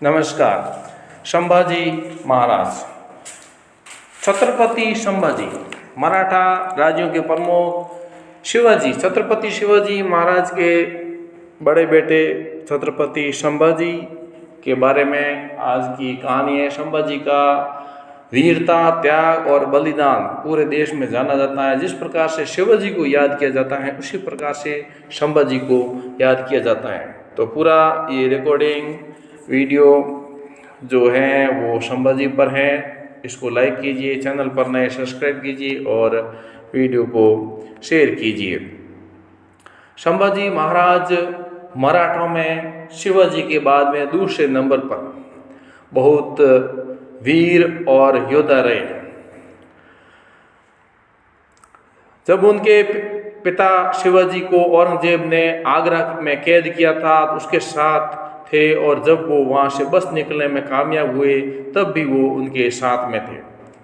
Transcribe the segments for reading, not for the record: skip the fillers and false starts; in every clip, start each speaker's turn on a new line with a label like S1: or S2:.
S1: नमस्कार। संभाजी महाराज। छत्रपति संभाजी मराठा राज्यों के प्रमुख शिवाजी, छत्रपति शिवाजी महाराज के बड़े बेटे छत्रपति संभाजी के बारे में आज की कहानी है। संभाजी का वीरता, त्याग और बलिदान पूरे देश में जाना जाता है। जिस प्रकार से शिवाजी को याद किया जाता है उसी प्रकार से संभाजी को याद किया जाता है। तो पूरा ये रिकॉर्डिंग वीडियो जो है वो संभाजी पर है। इसको लाइक कीजिए, चैनल पर नए सब्सक्राइब कीजिए और वीडियो को शेयर कीजिए। संभाजी महाराज मराठों में शिवाजी के बाद में दूसरे नंबर पर बहुत वीर और योद्धा रहे। जब उनके पिता शिवाजी को औरंगजेब ने आगरा में कैद किया था तो उसके साथ थे, और जब वो वहाँ से बस निकलने में कामयाब हुए तब भी वो उनके साथ में थे।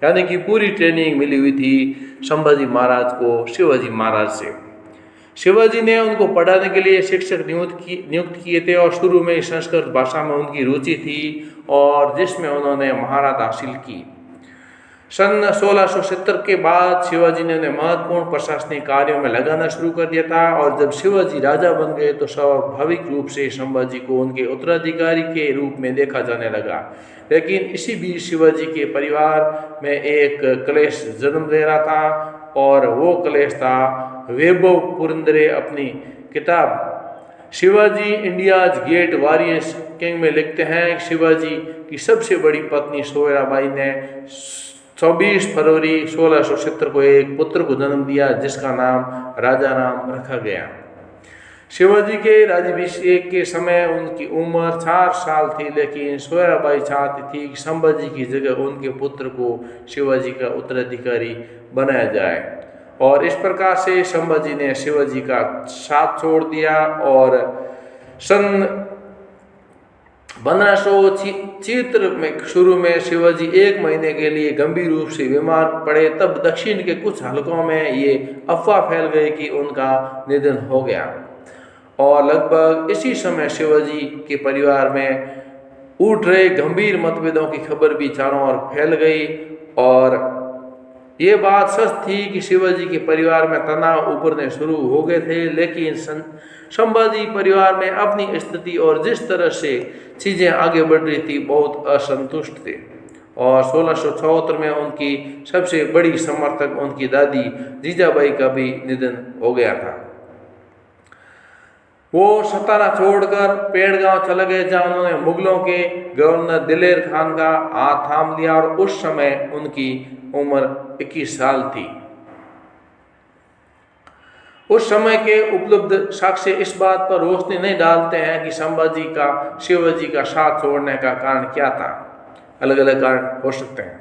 S1: यानी कि पूरी ट्रेनिंग मिली हुई थी संभाजी महाराज को शिवाजी महाराज से। शिवाजी ने उनको पढ़ाने के लिए शिक्षक नियुक्त किए थे और शुरू में संस्कृत भाषा में उनकी रुचि थी और जिसमें उन्होंने महारत हासिल की। सन 1670 के बाद शिवाजी ने उन्हें महत्वपूर्ण प्रशासनिक कार्यों में लगाना शुरू कर दिया था, और जब शिवाजी राजा बन गए तो स्वाभाविक रूप से संभाजी को उनके उत्तराधिकारी के रूप में देखा जाने लगा। लेकिन इसी बीच शिवाजी के परिवार में एक क्लेश जन्म ले रहा था, और वो क्लेश था वैभव पुरंदरे अपनी किताब Shivaji India's great warriors king में लिखते हैं। शिवाजी की सबसे बड़ी पत्नी सोयराबाई ने 24 फरवरी 1670 को एक पुत्र को जन्म दिया जिसका नाम राजा राम रखा गया। शिवाजी के राज्याभिषेक के समय उनकी उम्र 4 साल थी, लेकिन सोयराबाई चाहती थी कि संभाजी की जगह उनके पुत्र को शिवाजी का उत्तराधिकारी बनाया जाए, और इस प्रकार से संभाजी ने शिवाजी का साथ छोड़ दिया। और सन 1576 में शुरू में शिवाजी 1 महीने के लिए गंभीर रूप से बीमार पड़े। तब दक्षिण के कुछ हलकों में ये अफवाह फैल गई कि उनका निधन हो गया, और लगभग इसी समय शिवाजी के परिवार में उठ रहे गंभीर मतभेदों की खबर भी चारों ओर फैल गई। और ये बात सच थी कि शिवाजी के परिवार में तनाव उभरने शुरू हो गए थे, लेकिन संभाजी परिवार में अपनी स्थिति और जिस तरह से चीज़ें आगे बढ़ रही थी बहुत असंतुष्ट थे। और 1674 में उनकी सबसे बड़ी समर्थक उनकी दादी जीजाबाई का भी निधन हो गया था। वो सतारा छोड़कर पेड़गांव चले गए, जहाँ उन्होंने मुगलों के गवर्नर दिलेर खान का हाथ थाम लिया, और उस समय उनकी उम्र 21 साल थी। उस समय के उपलब्ध साक्ष्य इस बात पर रोशनी नहीं डालते हैं कि संभाजी का शिवाजी का साथ छोड़ने का कारण क्या था। अलग अलग कारण हो सकते हैं।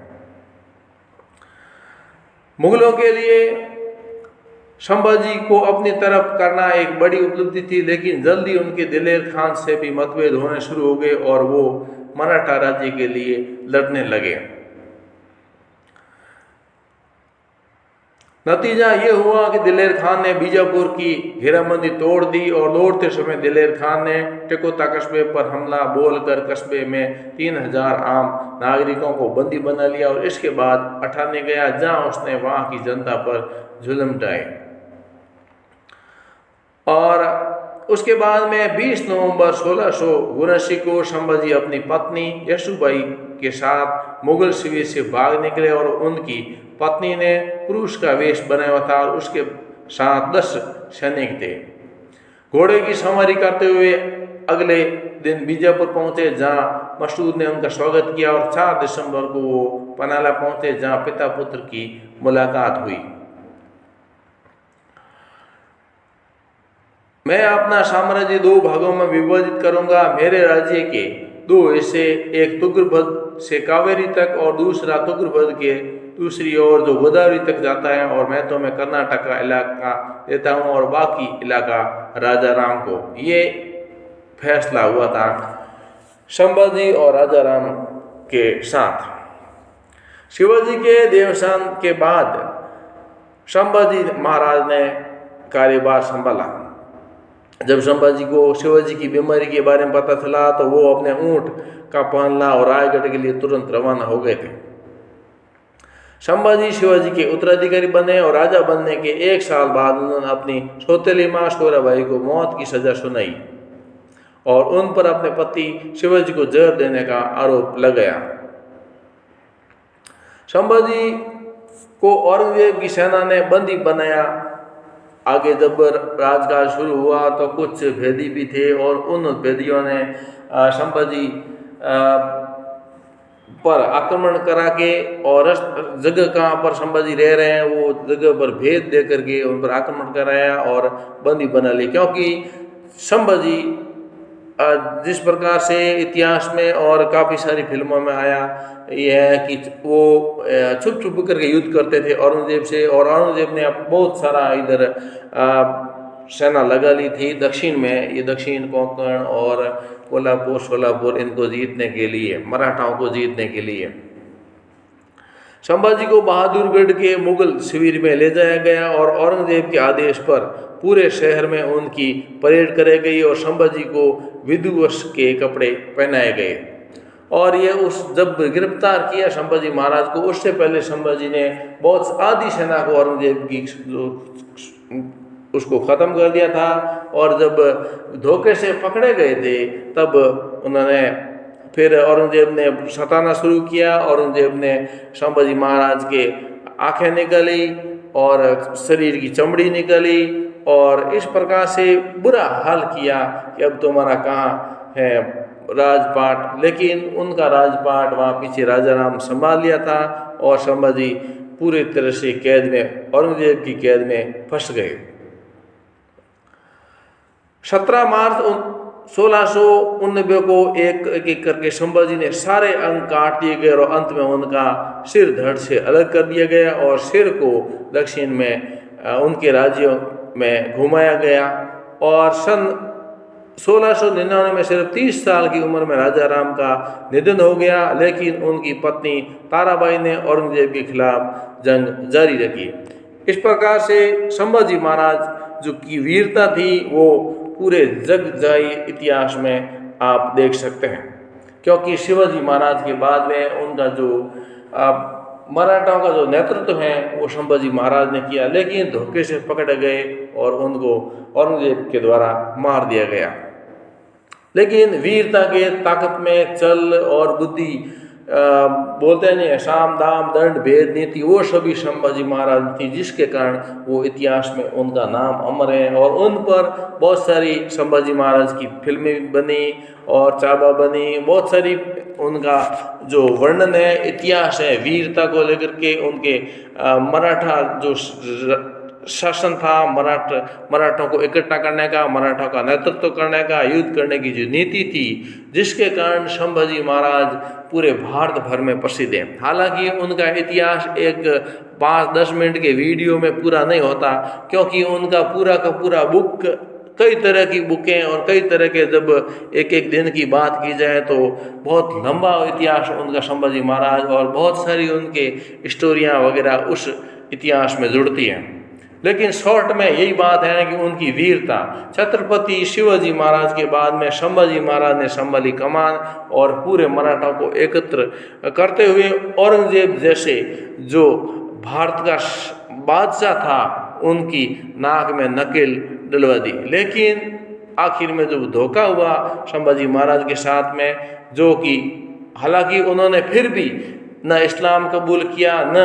S1: मुगलों के लिए संभाजी को अपनी तरफ करना एक बड़ी उपलब्धि थी, लेकिन जल्दी उनके दिलेर खान से भी मतभेद होने शुरू हो गए और वो मराठा राज्य के लिए लड़ने लगे। नतीजा ये हुआ कि दिलेर खान ने बीजापुर की घेराबंदी तोड़ दी, और लौटते समय दिलेर खान ने टिकोता कस्बे पर हमला बोलकर कस्बे में 3000 आम नागरिकों को बंदी बना लिया, और इसके बाद अठाने गया, जहां उसने वहां की जनता पर जुल्म ढाए। और उसके बाद में 20 नवंबर 1679 को संभाजी अपनी पत्नी यशुबाई के साथ मुगल शिविर से भाग निकले, और उनकी पत्नी ने पुरुष का वेश बनाया हुआ था और उसके साथ 10 सैनिक थे। घोड़े की सवारी करते हुए अगले दिन बीजापुर पहुंचे, जहां मसूद ने उनका स्वागत किया, और 4 दिसंबर को वो पनाला पहुंचे, जहां पिता पुत्र की मुलाकात हुई। मैं अपना साम्राज्य 2 भागों में विभाजित करूंगा। मेरे राज्य के 2 हिस्से, एक तुग्रभद से कावेरी तक और दूसरा तुग्रभद के दूसरी ओर जो गोदावरी तक जाता है, और मैं तुम्हें कर्नाटक का इलाका देता हूँ और बाकी इलाका राजा राम को। ये फैसला हुआ था संभाजी और राजा राम के साथ। शिवाजी के देवसान के बाद संभाजी महाराज ने कार्यभार संभाला। जब संभाजी को शिवाजी की बीमारी के बारे में पता चला तो वो अपने ऊँट का पालना और रायगढ़ के लिए तुरंत रवाना हो गए थे। संभाजी शिवाजी के उत्तराधिकारी बने और राजा बनने के 1 साल बाद उन्होंने अपनी सौतेली माँ शोराबाई को मौत की सजा सुनाई और उन पर अपने पति शिवाजी को जहर देने का आरोप लगाया। संभाजी को औरंगजेब की सेना ने बंदी बनाया। आगे जब राजकाज शुरू हुआ तो कुछ भेदी भी थे और उन भेदियों ने संभाजी पर आक्रमण करा के और जगह कहाँ पर संभाजी रह रहे हैं वो जगह पर भेद दे करके उन पर आक्रमण कराया और बंदी बना ली। क्योंकि संभाजी जिस प्रकार से इतिहास में और काफ़ी सारी फिल्मों में आया यह है कि वो छुप छुप करके युद्ध करते थे औरंगजेब से, और औरंगजेब ने बहुत सारा इधर सेना लगा ली थी दक्षिण में, ये दक्षिण कोंकण और कोल्हापुर सोलापुर इनको जीतने के लिए, मराठाओं को जीतने के लिए। संभाजी को बहादुरगढ़ के मुगल शिविर में ले जाया गया और औरंगजेब के आदेश पर पूरे शहर में उनकी परेड कराई गई और संभाजी को विधिवश के कपड़े पहनाए गए। और ये जब गिरफ्तार किया संभाजी महाराज को, उससे पहले संभाजी ने बहुत आधी सेना को औरंगजेब की उसको ख़त्म कर दिया था। और जब धोखे से पकड़े गए थे तब उन्होंने फिर औरंगजेब ने सताना शुरू किया। औरंगजेब ने संभाजी महाराज के आंखें निकाली और शरीर की चमड़ी निकाली और इस प्रकार से बुरा हाल किया कि अब तुम्हारा कहाँ है राजपाट। लेकिन उनका राजपाट वहाँ पीछे राजा राम संभाल लिया था और संभाजी पूरी तरह से कैद में, औरंगजेब की कैद में फंस गए। 17 मार्च 1689 को एक एक करके संभाजी ने सारे अंग काट दिए गए और अंत में उनका सिर धड़ से अलग कर दिया गया और सिर को दक्षिण में उनके राज्यों में घुमाया गया। और सन 1699 में सिर्फ 30 साल की उम्र में राजा राम का निधन हो गया, लेकिन उनकी पत्नी ताराबाई ने औरंगजेब के खिलाफ जंग जारी रखी। इस प्रकार से संभाजी महाराज जो की वीरता थी वो पूरे जग जाई इतिहास में आप देख सकते हैं। क्योंकि शिवाजी महाराज के बाद में उनका जो मराठाओं का जो नेतृत्व है वो संभाजी महाराज ने किया, लेकिन धोखे से पकड़े गए और उनको औरंगजेब के द्वारा मार दिया गया। लेकिन वीरता के ताकत में चल और बुद्धि बोलते नहीं साम दाम दंड भेद नीति वो सभी संभाजी महाराज थी, जिसके कारण वो इतिहास में उनका नाम अमर है। और उन पर बहुत सारी संभाजी महाराज की फिल्में बनी और चाबा बनी, बहुत सारी उनका जो वर्णन है इतिहास है वीरता को लेकर के, उनके मराठा जो शासन था, मराठों को इकट्ठा करने का, मराठों का नेतृत्व करने का, युद्ध करने की जो नीति थी, जिसके कारण संभाजी महाराज पूरे भारत भर में प्रसिद्ध है। हालांकि उनका इतिहास एक 5-10 मिनट के वीडियो में पूरा नहीं होता, क्योंकि उनका पूरा का पूरा बुक, कई तरह की बुकें और कई तरह के, जब एक एक दिन की बात की जाए तो बहुत लंबा इतिहास उनका संभाजी महाराज, और बहुत सारी उनके स्टोरियाँ वगैरह उस इतिहास में जुड़ती हैं। लेकिन शॉर्ट में यही बात है कि उनकी वीरता, छत्रपति शिवाजी महाराज के बाद में संभाजी महाराज ने संभाली कमान और पूरे मराठा को एकत्र करते हुए औरंगजेब जैसे जो भारत का बादशाह था उनकी नाक में नकेल डलवा दी। लेकिन आखिर में जो धोखा हुआ संभाजी महाराज के साथ में, जो कि हालांकि उन्होंने फिर भी न इस्लाम कबूल किया, न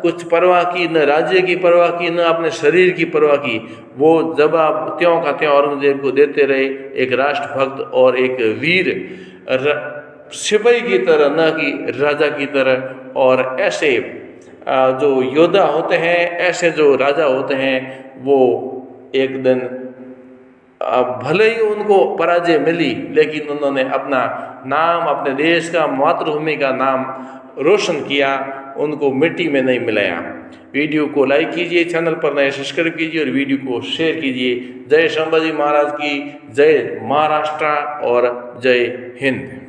S1: कुछ परवाह की, न राज्य की परवाह की, न अपने शरीर की परवाह की, वो जवाब त्यों का त्यों औरंगजेब को देते रहे, एक राष्ट्रभक्त और एक वीर सिपाही की तरह, न कि राजा की तरह। और ऐसे जो योद्धा होते हैं, ऐसे जो राजा होते हैं, वो एक दिन भले ही उनको पराजय मिली, लेकिन उन्होंने अपना नाम, अपने देश का, मातृभूमि का नाम रोशन किया, उनको मिट्टी में नहीं मिलाया। वीडियो को लाइक कीजिए, चैनल पर नए सब्सक्राइब कीजिए और वीडियो को शेयर कीजिए। जय संभाजी महाराज की, जय महाराष्ट्र और जय हिंद।